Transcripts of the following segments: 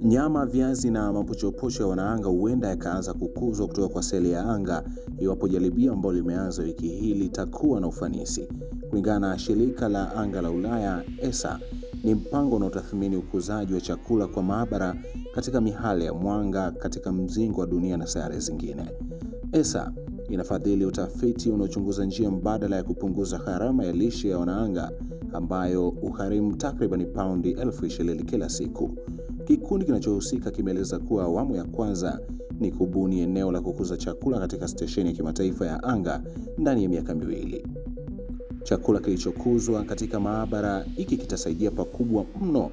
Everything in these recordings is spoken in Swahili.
Nyama, viazi na mapochopocho ya wanaanga huenda yakaanza kukuzwa kutoka kwa seli ya anga iwapo jaribio ambalo limeanza wiki hii litakuwa na ufanisi. Kulingana na shirika la anga la Ulaya ESA, ni mpango unaotathmini ukuzaji wa chakula kwa maabara katika mihale ya mwanga katika mzingo wa dunia na sayari zingine. ESA inafadhili utafiti unaochunguza njia mbadala ya kupunguza gharama ya lishe ya wanaanga ambayo ugharimu takriban paundi 20,000 kila siku. Kikundi kinachohusika kimeeleza kuwa awamu ya kwanza ni kubuni eneo la kukuza chakula katika stesheni ya kimataifa ya anga ndani ya miaka 2. Chakula kilichokuzwa katika maabara hiki kitasaidia pakubwa mno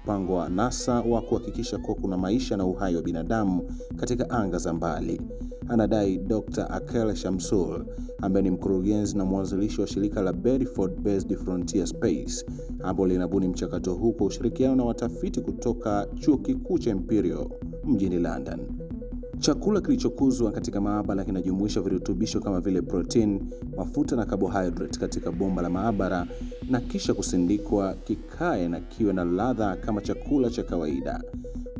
mpango wa NASA wa kuhakikisha kuwa kuna maisha na uhai wa binadamu katika anga za mbali, anadai Dr. Akhel Shamsul, ambaye ni mkurugenzi na mwanzilishi wa shirika la Bedford Based Frontier Space, ambalo linabuni mchakato huu kwa ushirikiano na watafiti kutoka Chuo Kikuu cha Imperial mjini London. Chakula kilichokuzwa katika maabara kinajumuisha virutubisho kama vile protein, mafuta na carbohydrate katika bomba la maabara na kisha kusindikwa kikae na kiwe na ladha kama chakula cha kawaida.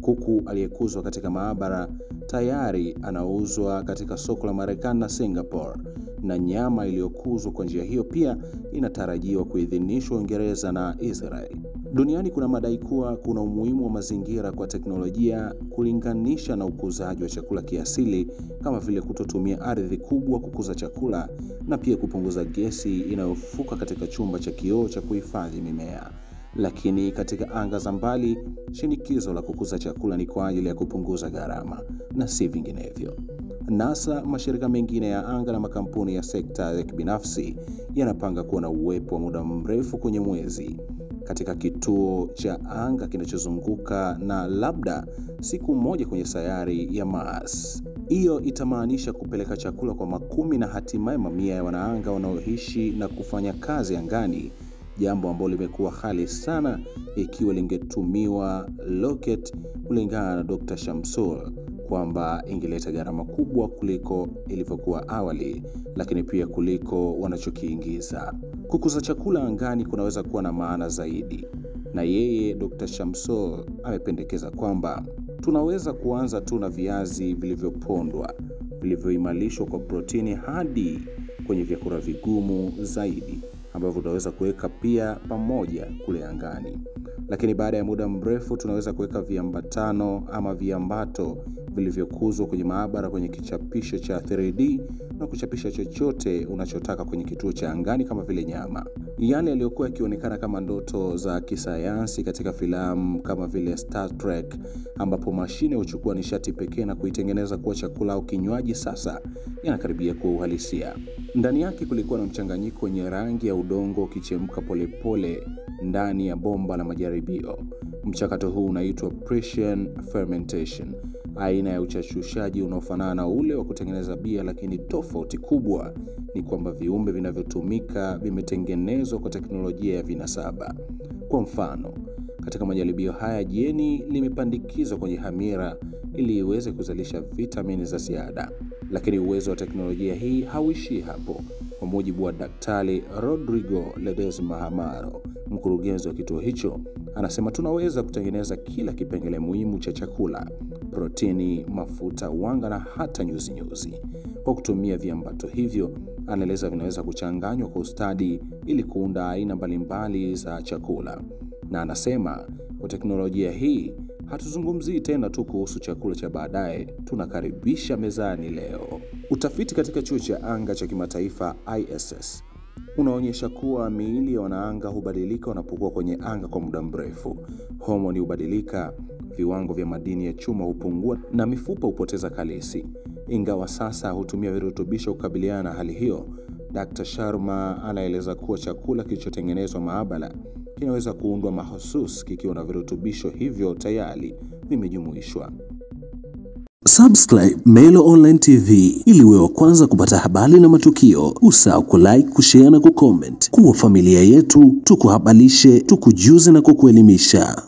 Kuku aliyekuzwa katika maabara tayari anauzwa katika soko la Marekani na Singapore, na nyama iliyokuzwa kwa njia hiyo pia inatarajiwa kuidhinishwa Uingereza na Israel. Duniani kuna madai kuwa kuna umuhimu wa mazingira kwa teknolojia kulinganisha na ukuzaji wa chakula kiasili, kama vile kutotumia ardhi kubwa kukuza chakula na pia kupunguza gesi inayofuka katika chumba cha kioo cha kuhifadhi mimea. Lakini katika anga za mbali, shinikizo la kukuza chakula ni kwa ajili ya kupunguza gharama na si vinginevyo. NASA, mashirika mengine ya anga na makampuni ya sekta ya kibinafsi yanapanga kuwa na uwepo wa muda mrefu kwenye mwezi, katika kituo cha anga kinachozunguka na labda siku moja kwenye sayari ya Mars. Hiyo itamaanisha kupeleka chakula kwa makumi na hatimaye mamia ya wanaanga wanaoishi na kufanya kazi angani, jambo ambalo limekuwa ghali sana ikiwa lingetumiwa rocket, kulingana na Dr. Shamsul kwamba ingeleta gharama kubwa kuliko ilivyokuwa awali, lakini pia kuliko wanachokiingiza. Kukuza chakula angani kunaweza kuwa na maana zaidi, na yeye Dr. Shamsul amependekeza kwamba tunaweza kuanza tu na viazi vilivyopondwa, vilivyoimarishwa kwa protini hadi kwenye vyakula vigumu zaidi ambavyo tunaweza kuweka pia pamoja kule angani. Lakini baada ya muda mrefu tunaweza kuweka viambatano ama viambato vilivyokuzwa kwenye maabara kwenye kichapisho cha 3D na kuchapisha chochote unachotaka kwenye kituo cha angani kama vile nyama. Yale yaliyokuwa yakionekana kama ndoto za kisayansi katika filamu kama vile Star Trek, ambapo mashine huchukua nishati pekee na kuitengeneza kuwa chakula au kinywaji, sasa yanakaribia kuwa uhalisia. Ndani yake kulikuwa na mchanganyiko wenye rangi ya udongo ukichemka polepole ndani ya bomba la majaribio. Mchakato huu unaitwa precision fermentation, aina ya uchachushaji unaofanana na ule wa kutengeneza bia, lakini tofauti kubwa ni kwamba viumbe vinavyotumika vimetengenezwa kwa teknolojia ya vinasaba. Kwa mfano, katika majaribio haya jeni limepandikizwa kwenye hamira ili iweze kuzalisha vitamini za ziada. Lakini uwezo wa teknolojia hii hauishii hapo. Kwa mujibu wa Daktari Rodrigo Ledesma Amaro, mkurugenzi wa kituo hicho, anasema tunaweza kutengeneza kila kipengele muhimu cha chakula: protini, mafuta, wanga na hata nyuzi. Kwa kutumia viambato hivyo, anaeleza vinaweza kuchanganywa kwa ustadi ili kuunda aina mbalimbali za chakula. Na anasema kwa teknolojia hii hatuzungumzii tena tu kuhusu chakula cha baadaye, tunakaribisha mezani leo. Utafiti katika chuo cha anga cha kimataifa ISS unaonyesha kuwa miili ya wanaanga hubadilika wanapokuwa kwenye anga kwa muda mrefu. Homoni hubadilika, viwango vya madini ya chuma hupungua na mifupa hupoteza kalisi. Ingawa sasa hutumia virutubisho kukabiliana na hali hiyo, Dr. Sharma anaeleza kuwa chakula kilichotengenezwa maabara kinaweza kuundwa mahususi kikiwa na virutubisho hivyo tayari vimejumuishwa. Subscribe Melo Online TV ili uwe wa kwanza kupata habari na matukio. Usahau kulike, kushare na kucomment. Kuwa familia yetu, tukuhabarishe, tukujuze na kukuelimisha.